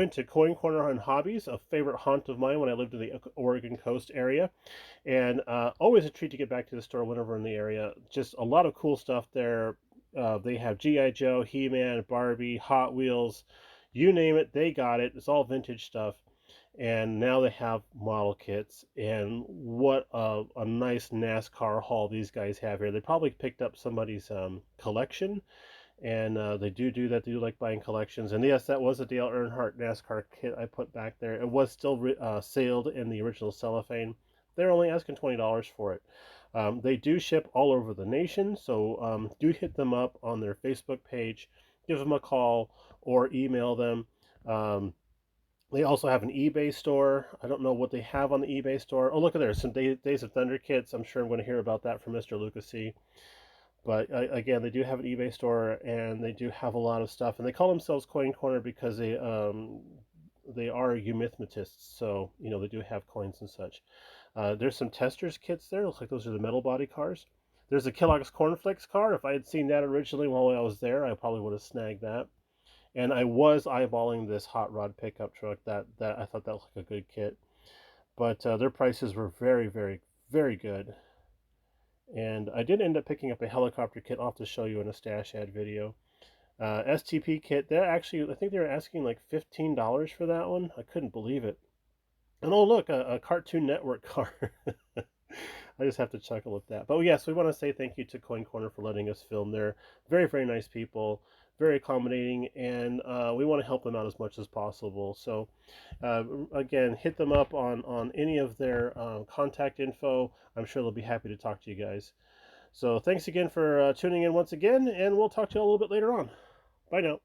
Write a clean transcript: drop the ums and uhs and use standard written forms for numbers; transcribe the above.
again to Coin Corner and Hobbies, a favorite haunt of mine when I lived in the Oregon coast area. And always a treat to get back to the store whenever in the area. Just a lot of cool stuff there. They have G.I. Joe, He-Man, Barbie, Hot Wheels, you name it, they got it. It's all vintage stuff. And now they have model kits. And what a nice NASCAR haul these guys have here. They probably picked up somebody's collection, and they do that. They do like buying collections. And yes, that was a Dale Earnhardt NASCAR kit I put back there. It was still sealed in the original cellophane. They're only asking $20 for it. They do ship all over the nation, so do hit them up on their Facebook page, give them a call, or email them. Um, they also have an eBay store. I don't know what they have on the eBay store. Oh, look at there, some Days of Thunder kits. I'm sure I'm going to hear about that from Mr. Lucas C. But again, they do have an eBay store, and they do have a lot of stuff. And they call themselves Coin Corner because they are eumathematists. So they do have coins and such. There's some testers kits there. Looks like those are the metal body cars. There's a Kellogg's Cornflakes car. If I had seen that originally while I was there, I probably would have snagged that. And I was eyeballing this hot rod pickup truck. That I thought that looked like a good kit. But their prices were very, very, very good. And I did end up picking up a helicopter kit. I'll have to show you in a stash ad video. STP kit. They're actually, I think they were asking like $15 for that one. I couldn't believe it. And oh look, a Cartoon Network car. I just have to chuckle at that. But yes, we want to say thank you to Coin Corner for letting us film. They're very, very nice people, very accommodating, and we want to help them out as much as possible. So again, hit them up on any of their contact info. I'm sure they'll be happy to talk to you guys. So thanks again for tuning in once again, and we'll talk to you a little bit later on. Bye now.